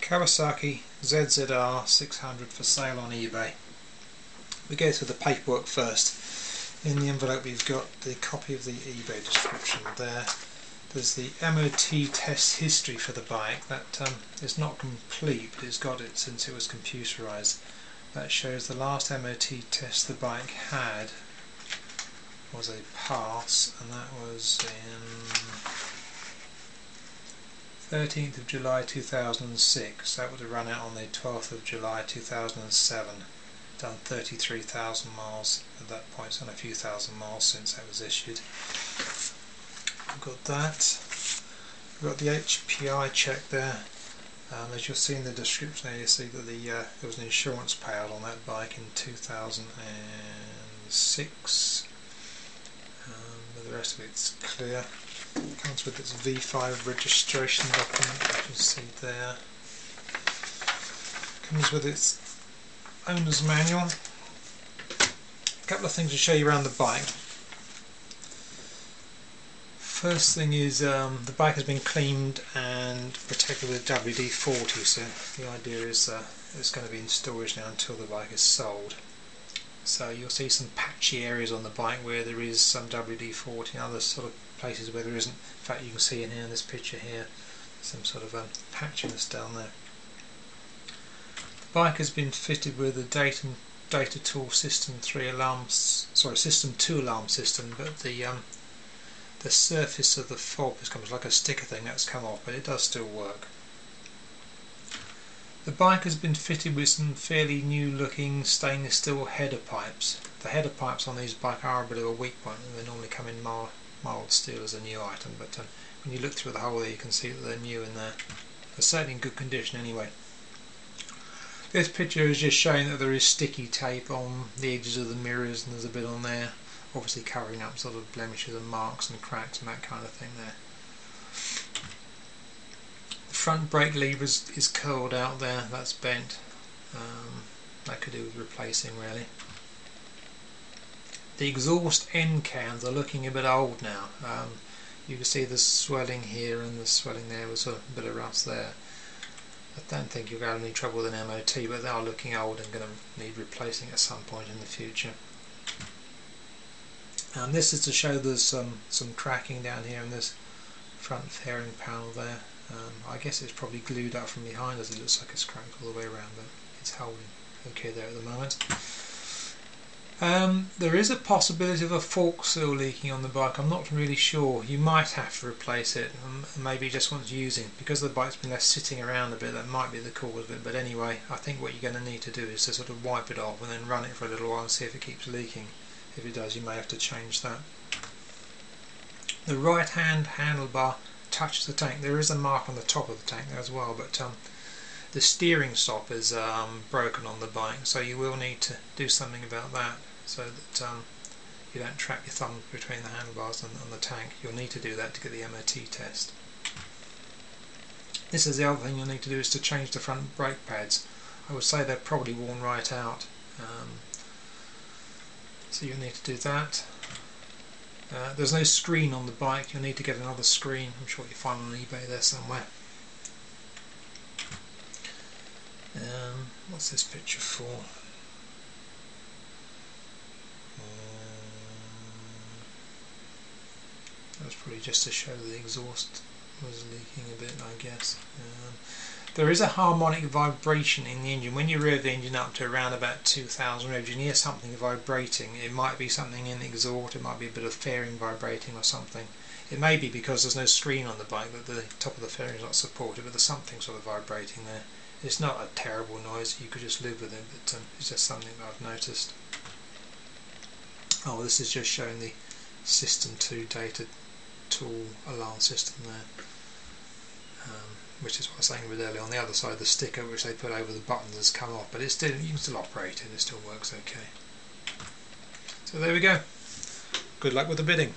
Kawasaki ZZR600 for sale on eBay. We go through the paperwork first. In the envelope we've got the copy of the eBay description there. There's the MOT test history for the bike. That is not complete, but it's got it since it was computerized. That shows the last MOT test the bike had was a pass, and that was in 13th of July 2006. That would have run out on the 12th of July 2007. Done 33,000 miles at that point, it's on a few thousand miles since that was issued. We've got that. We've got the HPI check there. As you'll see in the description there, you see that there was an insurance payout on that bike in 2006. But the rest of it's clear. It comes with its V5 registration document, which you see there. Comes with its owner's manual. A couple of things to show you around the bike. First thing is the bike has been cleaned and protected with WD-40, so the idea is it's going to be in storage now until the bike is sold. So you'll see some patchy areas on the bike where there is some WD-40 and other sort of places where there isn't. In fact, you can see in here in this picture here some sort of patchiness down there. The bike has been fitted with a data tool system 2 alarm system, but the surface of the fob is kind of like a sticker thing that's come off, but it does still work. The bike has been fitted with some fairly new looking stainless steel header pipes. The header pipes on these bikes are a bit of a weak point, and they normally come in mild steel as a new item, but when you look through the hole there you can see that they're new in there. They're certainly in good condition anyway. This picture is just showing that there is sticky tape on the edges of the mirrors, and there's a bit on there, obviously covering up sort of blemishes and marks and cracks and that kind of thing there. The front brake lever is curled out there, that's bent. That could do with replacing really. The exhaust end cans are looking a bit old now. You can see the swelling here and the swelling there with sort of a bit of rust there. I don't think you're going to have any trouble with an MOT, but they are looking old and going to need replacing at some point in the future. And this is to show there's some cracking down here in this front fairing panel there. I guess it's probably glued up from behind as it looks like it's cracked all the way around, but it's holding okay there at the moment. There is a possibility of a fork seal leaking on the bike. I'm not really sure. You might have to replace it, maybe just wants using. Because the bike's been left sitting around a bit, that might be the cause of it. But anyway, I think what you're going to need to do is to sort of wipe it off and then run it for a little while and see if it keeps leaking. If it does, you may have to change that. The right hand handlebar touches the tank. There is a mark on the top of the tank there as well, but the steering stop is broken on the bike, so you will need to do something about that so that you don't trap your thumb between the handlebars and the tank. You'll need to do that to get the MOT test. This is the other thing you'll need to do, is to change the front brake pads. I would say they're probably worn right out. So you'll need to do that. There's no screen on the bike, you'll need to get another screen. I'm sure you'll find on eBay there somewhere. What's this picture for? That's probably just to show the exhaust was leaking a bit, I guess. There is a harmonic vibration in the engine. When you rev the engine up to around about 2,000 revs, you hear something vibrating. It might be something in the exhaust, it might be a bit of fairing vibrating or something. It may be because there's no screen on the bike that the top of the fairing is not supported, but there's something sort of vibrating there. It's not a terrible noise, you could just live with it, but it's just something that I've noticed. Oh, this is just showing the System 2 data tool alarm system there. Which is what I was saying a bit earlier. On the other side, the sticker which they put over the buttons has come off, but it's still, you can still operate it, it still works okay. So there we go. Good luck with the bidding.